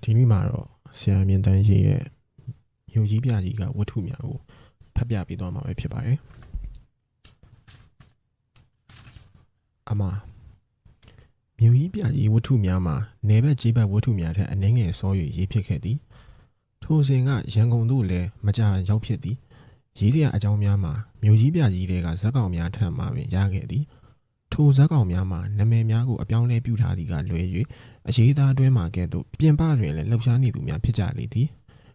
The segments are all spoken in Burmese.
ဒီနေ့မှာတော့ဆရာမြင့်တန်းရေးတဲ့မြို့ကြီးပြကြီးကဝတ္ထုများကိုဖတ်ပြပေးသွားမှာပဲဖြစ်ပါတယ်အမမြို့ကြီးပြကြီးဝတ္ထုများမှာနယ်ဘက်ကြီးဘက်ဝတ္ထုများထက်အနည်းငယ်စော၍ရေးဖြစ်ခဲ့သည်ထိုစဉ်ကရန်ကုန်သို့လည်းမကြာရောက်ဖြစ်သည်ရေးစရာအကြောင်းများမှာမြို့ကြီးပြကြီးတွေကဇက်ကောင်များထံမှပင်ရခဲ့သည်ထိုဇက်ကောင်များမှာနာမည်များကိုအပြောင်းလဲပြုထားသည်ကလွဲ၍အရေးသားအတွင်းမှာကဲ့သို့ပြင်ပတွင်လည်းလှုပ်ရှားနေသူများဖြစ်ကြလေသည်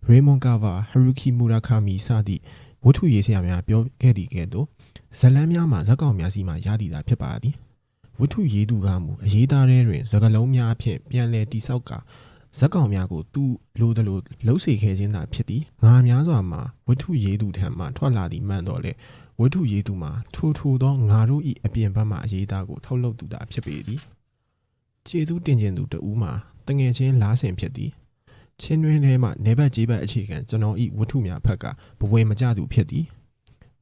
ရေမွန်ကာဗာဟရူကီမူရာခါမီစသည့်ဝတ္ထုရေးစရာများပြောခဲ့သည့်ကဲ့သို့ဇလန်းများမှာဇက်ကောင်များစီမှရသည်သာဖြစ်ပါသည်ဝတ္ထုရေးသူကမူအရေးသားထဲတွင်စကားလုံးများအဖြစ်ပြန်လည်တိဆောက်ကဇက်ကောင်များကိုသူလိုသလိုလှုပ်စေခဲ့ခြင်းသာဖြစ်သည်ငါများစွာမှာဝတ္ထုရေးသူထံမှထွက်လာသည်မှန်တော့လေဝတ္ထုရေးသူမှာထိုသောငါတို့၏အပြင်ဘက်မှအရေးသားကိုထုတ်လုပ်သူသာဖြစ်ပေသည်ကျေးဇူးတင်ခြင်းသူတဦးမှာတငယ်ချင်းလားဆင်ဖြစ်သည်ချင်းတွင်ထဲမှနေဘက်ကြီးဘက်အခြေခံကျွန်တော်၏ဝတ္ထုများဖက်ကဘဝမကြသူဖြစ်သည်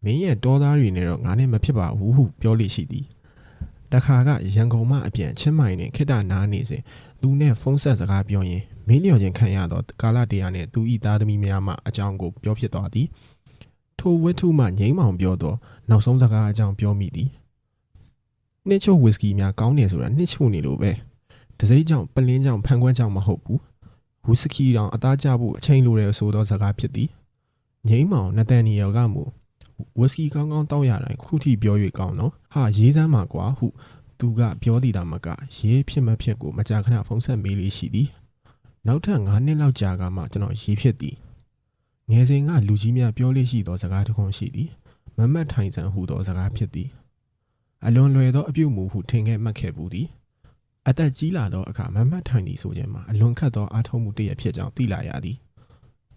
မင်းရဲ့တောသားတွေနဲ့တော့ငါနဲ့မဖြစ်ပါဘူးဟုပြောလိရှိသည်တခါကရန်ကုန်မှအပြန်ချင်းမိုင်နဲ့ခိတ္တနားနေစဉ်သူနဲ့ဖုန်းဆက်စကားပြောရင်မင်းလျော်ခြင်းခံရသောကာလတရားနဲ့သူ၏သားသမီးများမှအကြောင်းကိုပြောဖြစ်သွားသည်ထိုဝတ္ထုမှငိမ့်မောင်ပြောသောနောက်ဆုံးစကားအကြောင်းပြောမိသည်နှစ်ချို့ဝီစကီများကောင်းတယ်ဆိုတာနှစ်ချို့နေလို့ပဲတစိမ့်ကြောင့်ပလင်းကြောင့်ဖန်ခွက်ကြောင့်မဟုတ်ဘူးဝီစကီတောင်အသားကျဖို့အချိန်လိုတယ်ဆိုသောစကားဖြစ်သည်ငိမ့်မောင်နသန်နီယယ်ကမူဝီစကီကောင်းကောင်းတောက်ရတိုင်းခုထိပြော၍ကောင်းတော့ဟာရေးစမ်းမှာကွာဟုသူကပြောသည်သာမကရေးဖြစ်မဖြစ်ကိုမကြာခဏဖုန်းဆက်မေးလေးရှိသည်နောက်ထပ်9နှစ်လောက်ကြာကမှကျွန်တော်ရေးဖြစ်သည်ငယ်စဉ်ကလူကြီးများပြောလေးရှိသောစကားတစ်ခုရှိသည်မမတ်ထိုင်ဆန်ဟုသောစကားဖြစ်သည်အလွန်လွယ်သောအပြုတ်မူဟုထင်ခဲ့မှတ်ခဲ့ဘူးသည်အသက်ကြီးလာသောအခါမမတ်ထိုင်သည်ဆိုခြင်းမှာအလွန်ခက်သောအားထုတ်မှုတစ်ရဖြစ်ကြောင်းသိလာရသည်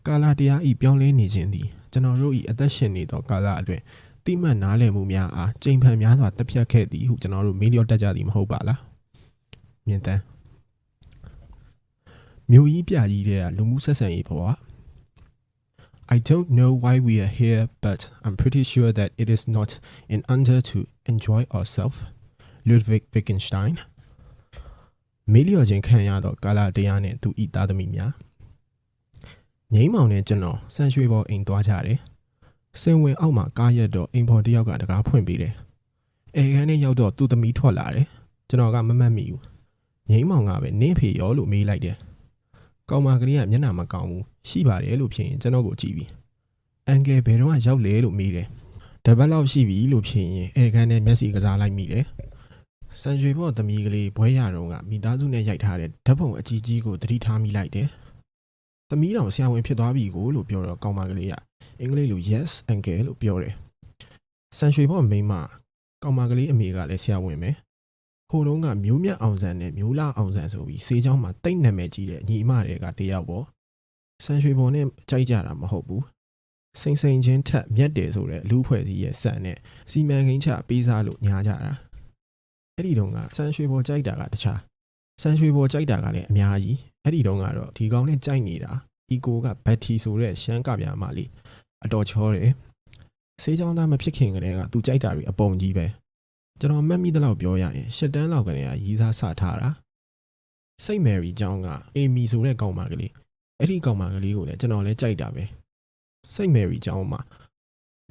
ကာလာတရားဤပြောင်းလဲနေခြင်းသည်ကျွန်တော်တို့ဤအသက်ရှင်နေသောကာလအတွင်းတိမှတ်နားလည်မှုများအားကြိမ်ဖန်များစွာတက်ဖြတ်ခဲ့သည်ဟုကျွန်တော်တို့မေးလျော့တတ်ကြသည်မဟုတ်ပါလားမြင့်တန်းမြို့ကြီးပြကြီးတဲ့လူမှုဆက်ဆံရေးဘဝI don't know why we are here, but I'm pretty sure that it is not in order to enjoy ourselves. Ludwig Wittgenstein. မေးလျော်ခြင်းခံရသောကာလတရားနဲ့သူဤသားသမီးများငိမ့်မောင်နဲ့ကျွန်တော်ဆန်ရွှေပေါ်အိမ်သွားကြတယ်။စင်ဝင်အောက်မှာကားရက်တော့အိမ်ပေါ်တယောက်ကတကားဖွင့်ပေးတယ်။အိမ်ခန်းထဲရောက်တော့သူ့သမီးထွက်လာတယ်။ကျွန်တော်ကမမှတ်မိဘူး။ငိမ့်မောင်ကပဲနင်းဖေရောလို့မေးလိုက်တယ်။ကောင်မကလေးကမျက်နှာမကောင်းဘူးရှိပါတယ်လို့ဖြစ်ရင်ကျွန်တော်ကိုကြည့်ပြီးအန်ကယ်ဘယ်တော့မှရောက်လဲလို့မေးတယ်တပတ်လောက်ရှိပြီလို့ဖြစ်ရင်အဲခန်းထဲမျက်စိကစားလိုက်မိတယ်စံရွှေဘော့သမီးကလေးဘွဲရတော့ကမိသားစုနဲ့ရိုက်ထားတဲ့ဓာတ်ပုံအကြီးကြီးကိုသတိထားမိလိုက်တယ်သမီးတော်ဆရာဝန်ဖြစ်သွားပြီကိုလို့ပြောတော့ကောင်မကလေးကအင်္ဂလိပ်လို yes uncle လို့ပြောတယ်စံရွှေဘော့မိန်းမကောင်မကလေးအမေကလည်းဆရာဝန်ပဲဟိုတုန်းကမျိုးမြတ်အောင်ဆန်းနဲ့မျိုးလာအောင်ဆန်းဆိုပြီးစေချောင်းမှာတိတ်နာမည်ကြီးတဲ့ညီအမတွေကတယောက်ပေါ့ဆန်ရွှေပေါ်နဲ့ကြိုက်ကြတာမဟုတ်ဘူးစိန်ချင်းထက်မြတ်တယ်ဆိုတဲ့လူဖွဲ့စည်းရဲ့စံနဲ့စီမံကိန်းချပေးစားလို့ညားကြတာအဲ့ဒီတုန်းကဆန်ရွှေပေါ်ကြိုက်တာကတခြားဆန်ရွှေပေါ်ကြိုက်တာကလည်းအများကြီးအဲ့ဒီတုန်းကတော့ဒီကောင်နဲ့ကြိုက်နေတာအီကိုကဘက်ထီဆိုတဲ့ရှမ်းကပြားမလေးအတော်ချောတယ်စေချောင်းသားမဖြစ်ခင်ကတည်းကသူကြိုက်တာတွေအပုံကြီးပဲကျွန်တော်မှတ်မိသလောက်ပြောရရင်၈တန်းလောက်ကတည်းကရီးစားစထားတာစိတ်မယ်ရီကျောင်းကအေမီဆိုတဲ့ကောင်မကလေးအဲ့ဒီကောင်မကလေးကိုလည်းကျွန်တော်လည်းကြိုက်တာပဲစိတ်မယ်ရီကျောင်းမှာ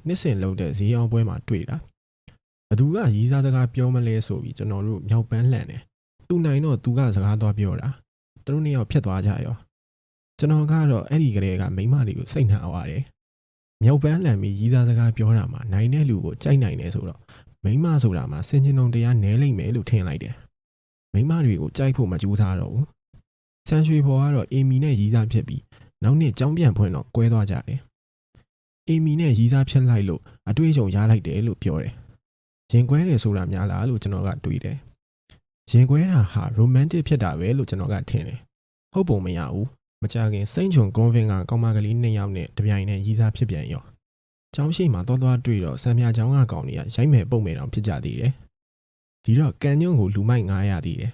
နှစ်စဉ်လုပ်တဲ့ဈေးအောင်ပွဲမှာတွေ့တာဘသူကရီးစားစကားပြောမလဲဆိုပြီးကျွန်တော်တို့မြောက်ပန်းလှန်တယ်သူနိုင်တော့သူကစကားသွားပြောတာသူတို့နှစ်ယောက်ဖြစ်သွားကြရောကျွန်တော်ကတော့အဲ့ဒီကလေးကမိန်းမလေးကိုစိတ်နှံအောင်ရတယ်မြောက်ပန်းလှန်ပြီးရီးစားစကားပြောတာမှာနိုင်တဲ့လူကိုကြိုက်နိုင်တယ်ဆိုတော့မိန်းမဆိုတာမှာစင်ချင်ုံတရားနဲလိမ့်မယ်လို့ထင်လိုက်တယ်မိန်းမတွေကိုကြိုက်ဖို့မကြိုးစားတော့ဘူးဆန်ရွှေဘော်ကတော့အေမီနဲ့ရီးစားဖြစ်ပြီးနောက်နှစ်ကျောင်းပြန်ဖွင့်တော့ကွဲသွားကြတယ်အေမီနဲ့ရီးစားဖြစ်လိုက်လို့အတွေ့အကြုံရလိုက်တယ်လို့ပြောတယ်ရင်ကွဲတယ်ဆိုတာများလားလို့ကျွန်တော်ကတွေးတယ်ရင်ကွဲတာဟာ romantic ဖြစ်တာပဲလို့ကျွန်တော်ကထင်တယ်ဟုတ်ပုံမရဘူးမကြခင်စိမ့်ချုံကွန်ဗင်ကကောင်မကလေး2ယောက်နဲ့တပြိုင်နက်ရီးစားဖြစ်ပြန်ရောကျောင်းရှိမှာသွားတွေ့တော့စံပြကျောင်းကကောင်တွေကရိုက်မယ်ပုံမယ်တောင်ဖြစ်ကြသေးတယ်ဒီတော့ကန်ညွန့်ကိုလူမိုက်900ရသေးတယ်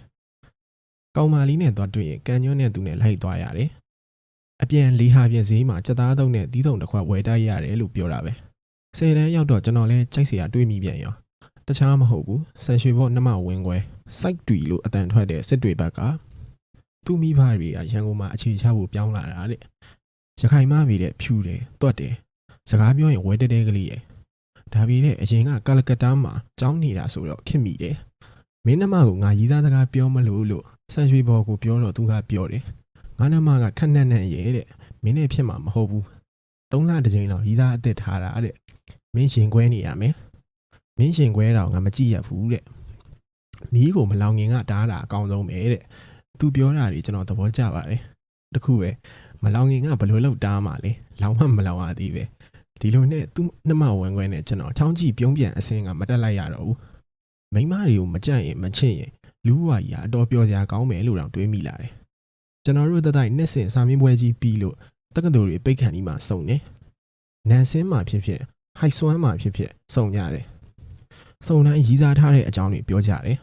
ကောင်မလေးနဲ့သွားတွေ့ရင်ကန်ညွန့်နဲ့သူနဲ့လိုက်သွားရတယ်အပြန်လေးဟာပြင်ဈေးမှာစက်သားတုံးနဲ့သီးစုံတစ်ခွက်ဝယ်တိုက်ရတယ်လို့ပြောတာပဲ10တန်းရောက်တော့ကျွန်တော်လဲကြိုက်စရာတွေးမိပြန်ရောတခြားမဟုတ်ဘူးဆန်ရွှေဘော့နှမဝင်းခွဲစိုက်တွီလို့အတန်ထွက်တဲ့စစ်တွေဘက်က သူ့မိဘတွေကရန်ကုန်မှာအခြေချဖို့ပြောင်းလာတာတဲ့ရခိုင်မပြီတဲ့ဖြူတယ်တွတ်တယ်စကားပြောရင်ဝဲတဲတဲကလေးရဲ့ဒါပေမဲ့အရင်ကကာလကတ္တားမှာကြောင်းနေတာဆိုတော့ခင်မိတယ်မင်းနှမကိုငါရီးစားစကားပြောမလို့ဆန်ရွှေဘော်ကိုပြောတော့သူကပြောတယ်ငါနှမကခက်နဲ့ရဲ့တဲ့မင်းနဲ့ဖြစ်မှာမဟုတ်ဘူး3 လတစ်ချိန်လောက်ရီးစားအစ်စ်ထားတာတဲ့မင်းရှင်ခွဲနေရမယ်မင်းရှင်ခွဲတော့ငါမကြည့်ရဘူးတဲ့မီးကိုမလောင်ငင်ကတားတာအကောင်းဆုံးပဲတဲ့သူပြောတာတွေကျွန်တော်သဘောကျပါတယ်တခုပဲမလောင်ငင်ကဘယ်လိုလုပ်တားမှာလဲလောင်မှမလောင်ရသေးပဲဒီလိုနဲ့သူ့နှမဝမ်းခွဲနဲ့ကျွန်တော်ချောင်းကြည့်ပြုံးပြန်အစင်းကမတက်လိုက်ရတော့ဘူးမိန်းမတွေကိုမကြိုက်ရင်မချင့်ရင်လူ့ဝါကြီးကအတော်ပြောစရာကောင်းမယ်လို့တောင်တွေးမိလာတယ်ကျွန်တော်တို့တိုက်နှစ်စင်စာမင်းပွဲကြီးပြီးလို့တက္ကသိုလ်တွေပိတ်ခန့်ပြီးမှစုံတယ်နန်ဆင်းမှာဖြစ်ဖြစ်ဟိုက်ဆွမ်းမှာဖြစ်ဖြစ်စုံရတယ်စုံတိုင်းရီးစားထားတဲ့အကြောင်းတွေပြောကြတယ်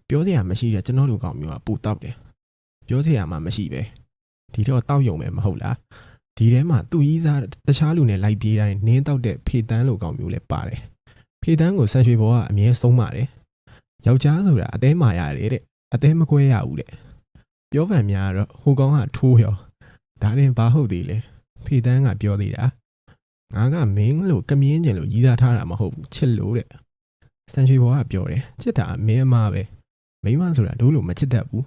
ပြောစရာမရှိတဲ့ကျွန်တော်တို့ကောင်မျိုးကပူတောက်တယ်ပြောစရာမှမရှိပဲဒီတော့တောက်ယုံပဲမဟုတ်လားဒီထဲမှာသူ့ရီးစားတခြားလူနဲ့လိုက်ပြေးတိုင်းနင်းတောက်တဲ့ဖေတန်းလိုကောင်မျိုးလည်းပါတယ်ဖေတန်းကိုဆန်ရွှေဘော်ကအမြဲဆုံးပါတယ်ယောက်ျားဆိုတာအသေးမာရတယ်တဲ့အသေးမကွဲရဘူးတဲ့ပြောပန်များတော့ဟိုကောင်ကထိုးရောဒါရင်ဘာဟုတ်သေးလဲဖေတန်းကပြောသေးတာငါကမင်းလို့ကမြင်းကျင်လို့ရီးစားထားတာမဟုတ်ဘူးချစ်လို့တဲ့ဆန်ရွှေဘော်ကပြောတယ်ချစ်တာမင်းအမပဲမိန်းမဆိုတာတို့လို့မချစ်တတ်ဘူး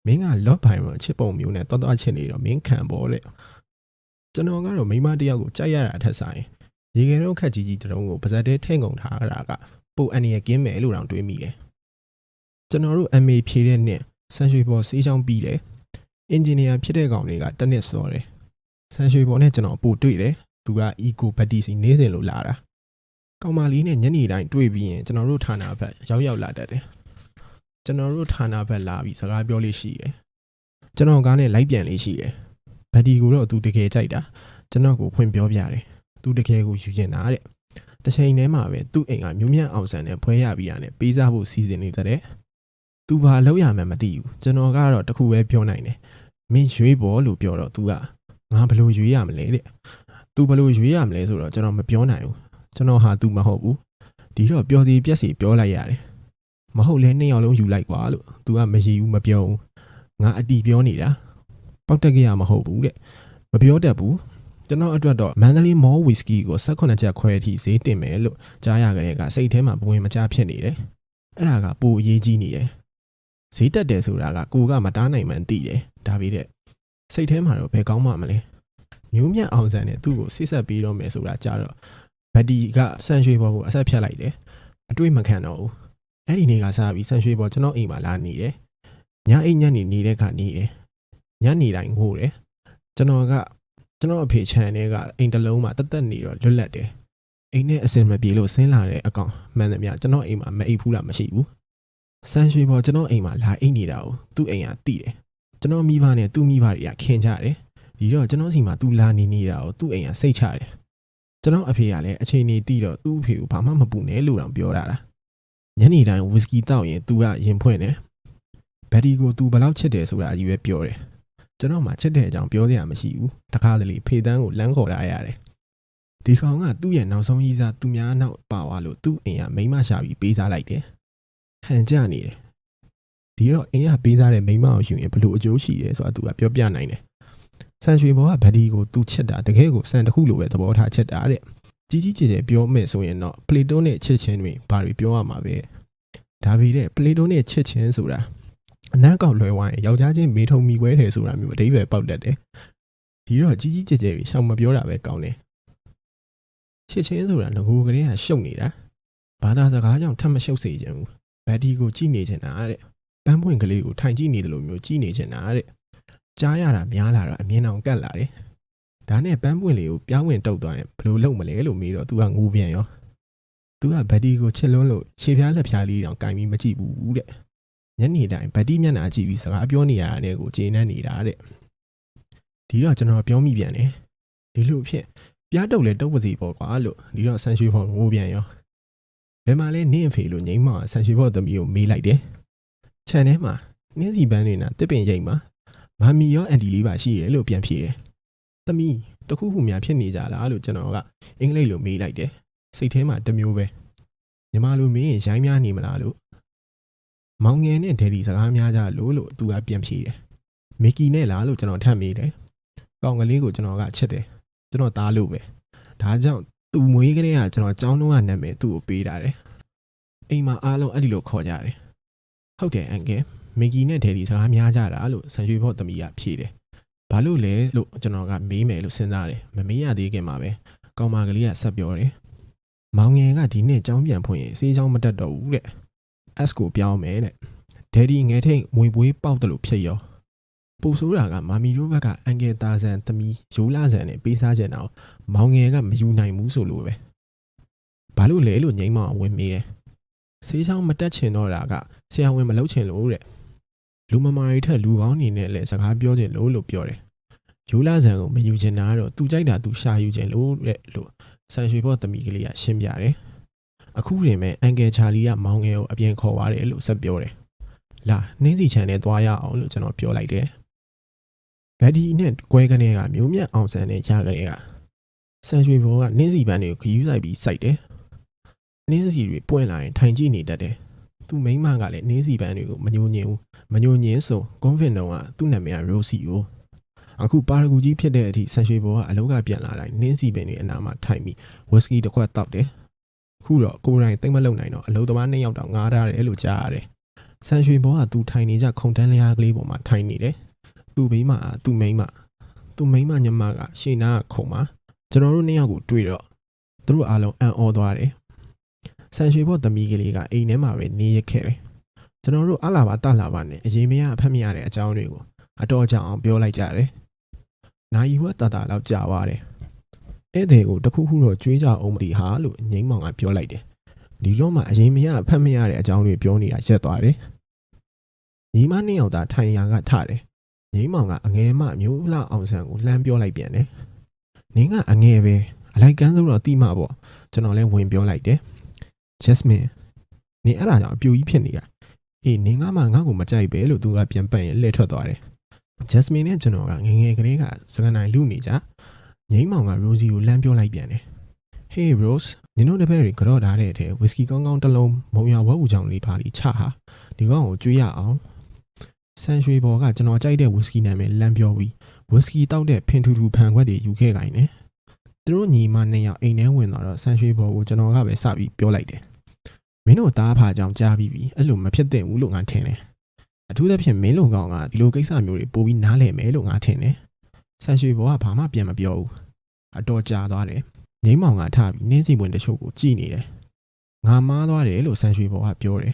မင်းကလော့ဖိုင်မှာချစ်ပုံမျိုးနဲ့တော်ချစ်နေတော့မင်းခံပေါ်တဲ့ကျွန်တော်ကတော့မိန်းမတယောက်ကိုကြိုက်ရတာထက်ဆိုင်ရေခဲတော့ခက်ကြီးကြီးတုံးကိုပါဇက်တဲထဲကုန်ထားတာကပိုအန်ရကင်းမယ်လို့တောင်တွေးမိတယ်ကျွန်တော်တို့ MA ဖြည့်တဲ့နှစ်ဆန်ရွှေဘော်စီးချောင်းပြီးတယ်အင်ဂျင်နီယာဖြစ်တဲ့ကောင်တွေကတစ်နှစ်စောတယ်ဆန်ရွှေဘော်နဲ့ကျွန်တော်ပို့တွေ့တယ်သူက Eco Battery စီနေစဉ်လို့လာတာကောင်မလေးနဲ့ညနေတိုင်းတွေ့ပြီးရင်ကျွန်တော်တို့ဌာနဘက်ရောက်လာတတ်တယ်ကျွန်တော်တို့ဌာနဘက်လာပြီးစကားပြောလေးရှိတယ်ကျွန်တော်ကားနဲ့လိုက်ပြန်လေးရှိတယ်ဘတ်ဒီကိုတော့သူတကယ်ကြိုက်တာကျွန်တော်ကိုဖွင့်ပြောပြတယ်သူတကယ်ကိုယူကျင်တာတဲ့တစ်ချိန်တည်းမှာပဲသူ့အိမ်ကမြုံမြတ်အောင်ဆန်နဲ့ဖွဲရပြီးတာနဲ့ပေးစားဖို့စီစဉ်နေတဲ့သူဘာလုပ်ရမှန်းမသိဘူးကျွန်တော်ကတော့တခုပဲပြောနိုင်တယ်မင်းရွေးပေါ်လို့ပြောတော့သူကငါဘယ်လိုရွေးရမလဲတဲ့သူဘယ်လိုရွေးရမလဲဆိုတော့ကျွန်တော်မပြောနိုင်ဘူးကျွန်တော်ဟာသူမဟုတ်ဘူးဒီတော့ပျော်စီပြက်စီပြောလိုက်ရတယ်မဟုတ်လဲနှစ်ယောက်လုံးယူလိုက်ကွာလို့သူကမရည်ဘူးမပြောဘူးငါအတီပြောနေတာပောက်တက်ကြရမဟုတ်ဘူးတဲ့မပြောတတ်ဘူးကျွန်တော်အတွက်တော့မန္တလေးမော်ဝီစကီကို18ချက်ခွဲအထိဈေးတင်မယ်လို့ကြားရကြတဲ့ကစိတ်ထဲမှာဘဝင်မချဖြစ်နေတယ်အဲ့ဒါကပိုအရေးကြီးနေတယ်ဈေးတက်တယ်ဆိုတာကကိုကမတားနိုင်မှန်းသိတယ်ဒါပေမဲ့စိတ်ထဲမှာတော့ဘယ်ကောင်းမှမလဲမျိုးမြတ်အောင်ဆန်နဲ့သူ့ကိုဆိတ်ဆက်ပြီးတော့မယ်ဆိုတာကြားတော့ဘတ်ဒီကဆန်ရွှေဘော်ကိုအဆက်ဖြတ်လိုက်တယ်အတွေ့မခံတော့ဘူးအဲ့ဒီနေ့ကစားပြီးဆန်ရွှေဘော်ကျွန်တော်အိမ်မှာလာနေတယ်ညအိမ်ညနေနေတဲ့ကနေတယ်ညနေတိုင်းငိုတယ်ကျွန်တော်အဖေချန်တဲ့ကအိမ်တစ်လုံးမှာတက်နေတော့လွတ်လပ်တယ်အိမ်နဲ့အစင်မပြေလို့ဆင်းလာတဲ့အကောင်မှန်သမျှကျွန်တော်အိမ်မှာမအိပ်ဘူးလားမရှိဘူးဆန်ရွှေဘော်ကျွန်တော်အိမ်မှာလာအိပ်နေတာကိုသူ့အိမ်ကတိတယ်ကျွန်တော်မိဘနဲ့သူ့မိဘတွေကခင်ကြတယ်ဒီတော့ကျွန်တော်စီမှာသူလာနေတာကိုသူ့အိမ်ကစိတ်ချတယ်ကျွန်တော်အဖေကလည်းအချိန်နေတိတော့သူ့အဖေကိုဘာမှမပူနဲ့လို့တောင်ပြောတာညနေတိုင်းဝီစကီတောက်ရင်သူကရင်ဖွင့်တယ်ဘက်ဒီကိုသူဘယ်လောက်ချစ်တယ်ဆိုတာအကြီးပဲပြောတယ်ကျွန်တော်မှချစ်တဲ့အကြောင်းပြောစရာမရှိဘူးတခါတလေဖေတန်းကိုလမ်းခေါ်လာရတယ်ဒီကောင်ကသူ့ရဲ့နောက်ဆုံးကြီးစားသူများနောက်ပါသွားလို့သူ့အိမ်ကမိန်းမရှာပြီးပေးစားလိုက်တယ်ဟန်ကြနေတယ်ဒီတော့အိမ်ကပေးစားတဲ့မိန်းမကိုယူရင်ဘလို့အကျိုးရှိတယ်ဆိုတာသူကပြောပြနိုင်တယ်ဆန်ရွှေဘော်ကဘက်ဒီကိုသူချစ်တာတကယ်ကိုဆန်တစ်ခုလိုပဲသဘောထားချစ်တာတဲ့ကြီးကြီးကျယ်ကျယ်ပြောမယ်ဆိုရင်တော့ပလေတိုနဲ့ချစ်ချင်းတွေဘာတွေပြောရမှာပဲဒါပေမဲ့ပလေတိုနဲ့ချစ်ချင်းဆိုတာအနက်ကောက်လွယ်ဝိုင်းယောက်ျားချင်းမေထုံမိခွဲတယ်ဆိုတာမျိုးအဓိပ္ပာယ်ပေါက်တတ်တယ်ဒီတော့ကြီးကြီးကျယ်ကျယ်ရှောင်မပြောတာပဲကောင်းတယ်ချစ်ချင်းဆိုတာငကိုကလေးကရှုပ်နေတာဘာသာစကားကြောင့်ထပ်မရှုပ်စေချင်ဘူးဘက်ဒီကိုကြည့်နေချင်တာတဲ့ပန်းပွင့်ကလေးကိုထိုင်ကြည့်နေတယ်လို့မျိုးကြည့်နေချင်တာတဲ့ကြားရတာများလာတော့အမြင်အောင်ကတ်လာတယ်ဒါနဲ့ပန်းပွင့်လေးကိုပြောင်းဝင်တုတ်သွားရင်ဘယ်လိုလုပ်မလဲလို့မေးတော့သူကငိုပြန်ရောသူကဘက်ဒီကိုချစ်လွန်းလို့ခြေပြားလက်ဖြားလေးတောင်ကင်ပြီးမကြည့်ဘူးတဲ့ညနေတိုင်းဘက်ဒီမျက်နှာကြည့်ပြီးစကားပြောနေရတဲ့ကိုကျေနပ်နေတာတဲ့ဒီတော့ကျွန်တော်ပြောမိပြန်တယ်ဒီလိုဖြစ်ပြားတုတ်လဲတုတ်ပါစီပေါ့ကွာလို့ဒီတော့ဆန်ရွှေဘော်ငိုပြန်ရောဘယ်မှာလဲနင့်အဖေလို့ငိမ့်မောင်ဆန်ရွှေဘော်သမီးကိုမေးလိုက်တယ်ခြံထဲမှာနှင်းစီပန်းနေတာတစ်ပင်ရိပ်မှာမမီရောအန်တီလေးပါရှိတယ်လို့ပြန်ဖြေတယ်သမီးတခုခုများဖြစ်နေကြလားလို့ကျွန်တော်ကအင်္ဂလိပ်လိုမေးလိုက်တယ်စိတ်ထဲမှာတမျိုးပဲညီမလိုမင်းရင်ရိုင်းများနေမလားလို့မောင်ငယ်နဲ့ဒယ်ဒီစကားများကြလို့သူကပြန်ဖြေတယ် မီကီနဲ့လားလို့ကျွန်တော်ထပ်မိတယ်ကောင်ကလေးကိုကျွန်တော်ကချစ်တယ်ကျွန်တော်သားလို့ပဲဒါကြောင့်သူ့မွေးကလေးကကျွန်တော်ចောင်းလုံးကနာမည်သူ့ကိုပေးတာတယ်အိမ်မှာအားလုံးအဲ့ဒီလိုခေါ်ကြတယ်ဟုတ်တယ်အန်ကယ်မီကီနဲ့ဒယ်ဒီစကားများကြတာလို့ဆန်ရွှေဖို့သမီးကဖြေတယ်ဘာလို့လဲလို့ကျွန်တော်ကမေးမယ်လို့စဉ်းစားတယ်မမေးရသေးခင်မှာပဲကောင်မကလေးကဆက်ပြောတယ်မောင်ငယ်ကဒီနေ့ကျောင်းပြန်ဖွင့်ရင်စေးချောင်းမတက်တော့ဘူးတဲ့ S ကိုပြောင်းမယ်တဲ့ဒယ်ဒီငယ်ထိန်ငွေပွေးပေါက်တယ်လို့ဖြစ်ရောပူဆိုးတာကမာမီတို့ဘက်ကအန်ကယ်တာဆန်သမီးရိုးလာဆန်နဲ့ပေးစားကြတော့မောင်ငယ်ကမယူနိုင်ဘူးဆိုလို့ပဲဘာလို့လဲလို့ငိမ့်မောင်ဝင်မေးတယ်စေးချောင်းမတက်ချင်တော့တာကဆရာဝန်မလုပ်ချင်လို့တဲ့လူမမာရီထက်လူကောင်းနေနဲ့လည်းစကားပြောချင်လို့ပြောတယ်ရိုးလာဆန်ကိုမယူချင်တာကတော့သူကြိုက်တာသူရှာယူချင်လို့တဲ့လို့ဆန်ရွှေဖို့သမီးကလေးကရှင်းပြတယ်အခုရင်မဲ့အန်ကယ်ချာလီကမောင်ငယ်ကိုအပြင်ခေါ်သွားတယ်လို့ဆက်ပြောတယ်လာနှင်းစီချန်နဲ့သွားရအောင်လို့ကျွန်တော်ပြောလိုက်တယ်ဗက်ဒီနဲ့ကွဲကနေကမျိုးမြတ်အောင်ဆန်နဲ့ရကြတဲ့ကဆန်ရွှေဘောကနှင်းစီပန်းတွေကိုခယူးဆိုင်ပြီးစိုက်တယ်နှင်းစီတွေပွင့်လာရင်ထိုင်ကြည့်နေတတ်တယ်သူမိန်းမကလည်းနှင်းစီပန်းတွေကိုမညိုညင်ဘူးမညိုညင်ဆိုကွန်ဖင်တော့ကသူ့နာမည်ကရိုစီကိုအခုပါရဂူကြီးဖြစ်တဲ့အထိဆန်ရွှေဘောကအလောက်ကပြန်လာတိုင်းနှင်းစီပန်းတွေအနာမှာထိုင်ပြီးဝစ်စကီတစ်ခွက်တောက်တယ်ခုတော့ကိုယ်တိုင်တိတ်မလုံနိုင်တော့အလုပ်သမား2ယောက်တောင်ငားထားတယ်လို့ကြားရတယ်ဆန်ရွှေဘောကသူထိုင်နေကြခုံတန်းလျားကလေးပေါ်မှာထိုင်နေတယ်သူ့ဘေးမှာသူ့မိန်းမညမကရှေ့နားခုံမှာကျွန်တော်တို့2ယောက်ကိုတွေ့တော့သူတို့အားလုံးအံ့ဩသွားတယ်ဆန်ရွှေဘောသမီးကလေးကအိမ်ထဲမှာပဲနေရခဲ့တယ်ကျွန်တော်တို့အလာပါတလာပါနဲ့အရင်မရအဖက်မရတဲ့အကြောင်းတွေကိုအတော်ကြောင်အောင်ပြောလိုက်ကြတယ်နိုင်ဝတ်တတလောက်ကြာသွားတယ်ဧည့်သည်ကိုတခုခုတော့ကြွေးကြအောင်မတီဟာလို့ငိမ့်မောင်ကပြောလိုက်တယ်ဒီတော့မှအရင်မရအဖက်မရတဲ့အကြောင်းတွေပြောနေတာရက်သွားတယ်ညီမ2ယောက်သားထိုင်ရာကထတယ်ငိမ့်မောင်ကအငယ်မမျိုးလှအောင်ဆန်ကိုလှမ်းပြောလိုက်ပြန်တယ်နင်းကအငယ်ပဲအလိုက်ကန်းဆိုတော့တိမပေါ့ကျွန်တော်လည်းဝင်ပြောလိုက်တယ် Jasmine နင်အဲ့ဒါကြောင့်အပြူကြီးဖြစ်နေတာအေးနင်ကမှငါ့ကိုမကြိုက်ပဲလို့သူကပြန်ပတ်ရင်လှည့်ထွက်သွားတယ် Jasmine နဲ့ကျွန်တော်ကငငယ်ကလေးကစကနိုင်လူနေကြငိမ့်မောင်က Rosie ကိုလှမ်းပြောလိုက်ပြန်တယ် Hey Rose နင်တို့တပည့်တွေကြော့ထားတဲ့အထဲဝီစကီကောင်းကောင်းတစ်လုံးမုံရဝက်ဦးချောင်းလေးပါလီချဟာဒီကောင်ကိုကျွေးရအောင်ဆန်ရွှေဘော်ကကျွန်တော်ကြိုက်တဲ့ဝီစကီနာမည်လမ်းပြောပြီးဝီစကီတောက်တဲ့ဖင်ထူထူဖန်ခွက်တွေယူခဲ့ခိုင်းတယ်သူတို့ညီမ2ယောက်အိမ်ထဲဝင်သွားတော့ဆန်ရွှေဘော်ကိုကျွန်တော်ကပဲစပြီးပြောလိုက်တယ်မင်းတို့သားဖာကြောင်ကြားပြီးပြီအဲ့လိုမဖြစ်သင့်ဘူးလို့ငါထင်တယ်အထူးသဖြင့်မင်းလုံကောင်ကဒီလိုကိစ္စမျိုးတွေပိုပြီးနားလည်မယ်လို့ငါထင်တယ်ဆန်ရွှေဘော်ကဘာမှပြန်မပြောဘူးအတော်ကြာသွားတယ်ငိမ့်မောင်ကထပြီးနင်းစီပွင့်တချို့ကိုကြည့်နေတယ်ငါမားသွားတယ်လို့ဆန်ရွှေဘော်ကပြောတယ်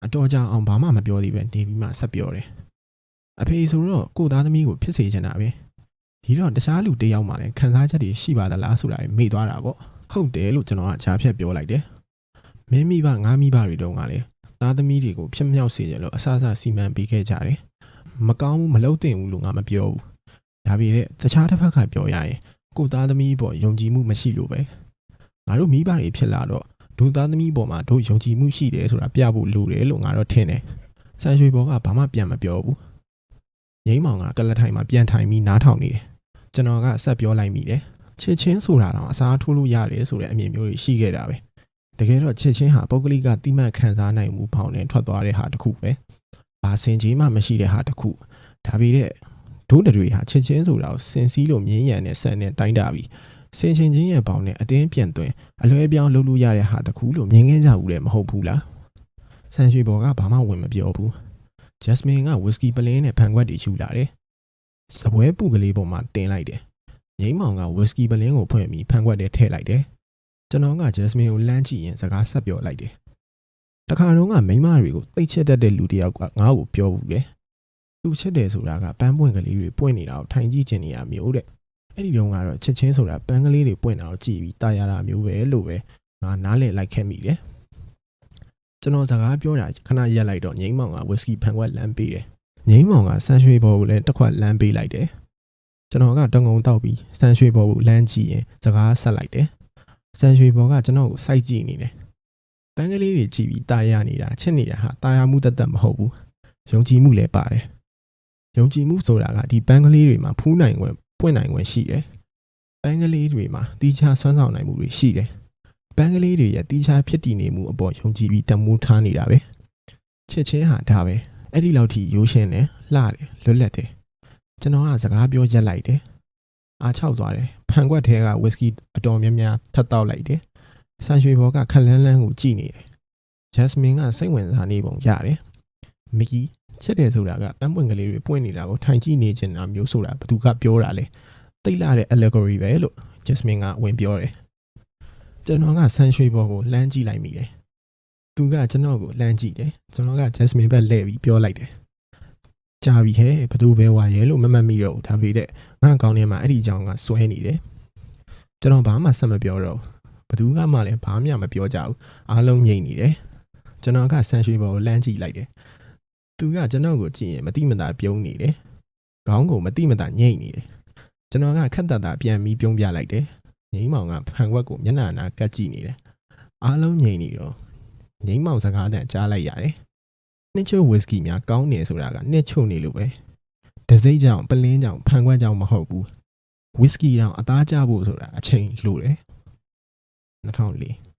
အတော်ကြာအောင်ဘာမှမပြောသေးပဲနေပြီးမှဆက်ပြောတယ်အဖေဆိုတော့ကိုသားသမီးကိုဖြစ်စေချင်တာပဲဒီတော့တခြားလူတယောက်မှလည်းခံစားချက်တွေရှိပါသလားဆိုတာမေ့သွားတာပေါ့ဟုတ်တယ်လို့ကျွန်တော်ကဂျားဖြတ်ပြောလိုက်တယ်မင်းမိဘငါမိဘတွေတုန်းကလည်းသားသမီးတွေကိုဖြစ်မြောက်စေချင်လို့အဆအဆစီမံပေးခဲ့ကြတယ်မကောင်းဘူးမလုပ်သင့်ဘူးလို့ငါမပြောဘူးဒါပေမဲ့တခြားတစ်ဖက်ကပြောရရင်ကိုသားသမီးပေါ်ယုံကြည်မှုမရှိလို့ပဲငါတို့မိဘတွေဖြစ်လာတော့ဒုသားသမီးပေါ်မှာတို့ယုံကြည်မှုရှိတယ်ဆိုတာပြဖို့လိုတယ်လို့ငါတော့ထင်တယ်ဆန်ရွှေဘော်ကဘာမှပြန်မပြောဘူးငိမ့်မောင်ကကလထိုင်မှာပြန်ထိုင်ပြီးနားထောင်နေတယ်ကျွန်တော်ကဆက်ပြောလိုက်မိတယ်ချစ်ချင်းဆိုတာတော့အစားထိုးလို့ရတယ်ဆိုတဲ့အမြင်မျိုးတွေရှိခဲ့တာပဲတကယ်တော့ချစ်ချင်းဟာပုဂ္ဂလိကတိမှတ်ခံစားနိုင်မှုပေါင်းနဲ့ထွက်သွားတဲ့ဟာတစ်ခုပဲဘာစင်ကြီးမှမရှိတဲ့ဟာတစ်ခုဒါပေမဲ့ဒုတွေဟာချစ်ချင်းဆိုတာကိုစင်စည်းလို့မြင်းရံနဲ့ဆက်နဲ့တိုင်းတာပြီးစင်ချင်းချင်းရဲ့ပေါင်းနဲ့အတင်းပြန်သွင်းအလွဲပြောင်းလုပ်လို့ရတဲ့ဟာတစ်ခုလို့မြင်ခဲ့ကြဘူးလေမဟုတ်ဘူးလားဆန်ရွှေဘော်ကဘာမှဝင်မပြောဘူးJasmine ကဝီစကီပလင်းနဲ့ဖန်ခွက်တွေယူလာတယ်စပွဲပူကလေးပေါ်မှာတင်လိုက်တယ်ငိမ့်မောင်ကဝီစကီပလင်းကိုဖွင့်ပြီးဖန်ခွက်ထဲထည့်လိုက်တယ်ကျွန်တော်က Jasmine ကိုလှမ်းကြည့်ရင်စကားဆက်ပြောလိုက်တယ်တခါတော့ကမိန်းမတွေကိုတိတ်ချက်တတ်တဲ့လူတစ်ယောက်ကငါ့ကိုပြောဘူးလေသူချစ်တယ်ဆိုတာကပန်းပွင့်ကလေးတွေပွင့်နေတာကိုထိုင်ကြည့်ချင်နေရမျိုးတဲ့အဲ့ဒီတော့ကတော့ချစ်ချင်းဆိုတာပန်းကလေးတွေပွင့်တာကိုကြည့်ပြီးတာယာတာမျိုးပဲလို့ပဲငါနားလည်လိုက်ခဲ့မိတယ်ကျွန်တော်စကားပြောတာခဏရက်လိုက်တော့ငိမ့်မောင်ကဝီစကီဖန်ခွက်လမ်းပေးတယ်ငိမ့်မောင်ကဆန်ရွှေဘော်ကိုလည်းတစ်ခွက်လမ်းပေးလိုက်တယ်ကျွန်တော်ကတငုံတောက်ပြီးဆန်ရွှေဘော်ကိုလမ်းကြည့်ရင်စကားဆက်လိုက်တယ်ဆန်ရွှေဘော်ကကျွန်တော်ကိုစိုက်ကြည့်နေတယ်ပန်းကလေးတွေကြည့်ပြီးတာယာနေတာချစ်နေတာဟာတာယာမှုတသက်မဟုတ်ဘူးယုံကြည်မှုလည်းပါတယ်ယုံကြည်မှုဆိုတာကဒီပန်းကလေးတွေမှာဖူးနိုင်ဝင်ပွင့်နိုင်ဝင်ရှိတယ်ပန်းကလေးတွေမှာတီးခြားဆွမ်းဆောင်နိုင်မှုတွေရှိတယ်ပန်းကလေးတွေရဲ့တီးခြားဖြစ်တည်နေမှုအပေါ်ယုံကြည်ပြီးတမိုးထားနေတာပဲချစ်ချင်းဟာဒါပဲအဲ့ဒီလောက်ထိရိုးရှင်းတယ်လှတယ်လွတ်လပ်တယ် ကျွန်တော်ကစကားပြောရက်လိုက်တယ်အားချောက်သွားတယ်ဖန်ခွက်ထဲကဝီစကီအတော်များများထပ်တောက်လိုက်တယ်ဆန်ရွှေဘော်ကခက်လန်းလန်းကိုကြည့်နေတယ်ဂျက်စမင်ကစိတ်ဝင်စားနေပုံရတယ်မီကီချစ်တယ်ဆိုတာကပန်းပွင့်ကလေးတွေပွင့်နေတာကိုထိုင်ကြည့်နေချင်တာမျိုးဆိုတာဘသူကပြောတာလဲတိတ်လာတဲ့ allegory ပဲလို့ဂျက်စမင်ကဝင်ပြောတယ်ကျွန်တော်ကဆန်ရွှေဘော်ကိုလှမ်းကြည့်လိုက်မိတယ်သူကကျွန်တော်ကိုလှမ်းကြည့်တယ်ကျွန်တော်ကဂျက်စမင်ဘက်လှည့်ပြီးပြောလိုက်တယ်ကြာပြီဟဲ့ဘသူပဲဝါရဲလို့မမှတ်မိတော့ဒါပေမဲ့ငါကောင်းထဲမှာအဲ့ဒီအကြောင်းကစွဲနေတယ်ကျွန်တော်ဘာမှဆက်မပြောတော့ဘသူကမှလည်းဘာမှမပြောကြဘူးအားလုံးငြိမ်နေတယ်ကျွန်တော်ကဆန်ရွှေဘော်ကိုလှမ်းကြည့်လိုက်တယ်သူကကျွန်တော်ကိုကြည့်ရင်မတိမတာပြုံးနေတယ်ခေါင်းကိုမတိမတာညှိနေတယ်ကျွန်တော်ကခက်တတာပြန်ပြီးပြုံးပြလိုက်တယ်ငိမ့်မောင်ကဖန်ခွက်ကိုမျက်နှာနာကတ်ကြည့်နေတယ်အားလုံးငြိမ်နေတော့ငိမ့်မောင်စကားတန်ကြားလိုက်ရတယ်နှစ်ချို့ဝီစကီများကောင်းနေဆိုတာကနှစ်ချို့နေလို့ပဲဒစိမ့်ကြောင်ပလင်းကြောင်ဖန်ခွက်ကြောင်မဟုတ်ဘူးဝီစကီတောင်အသားကျဖို့ဆိုတာအချိန်လိုတယ်2004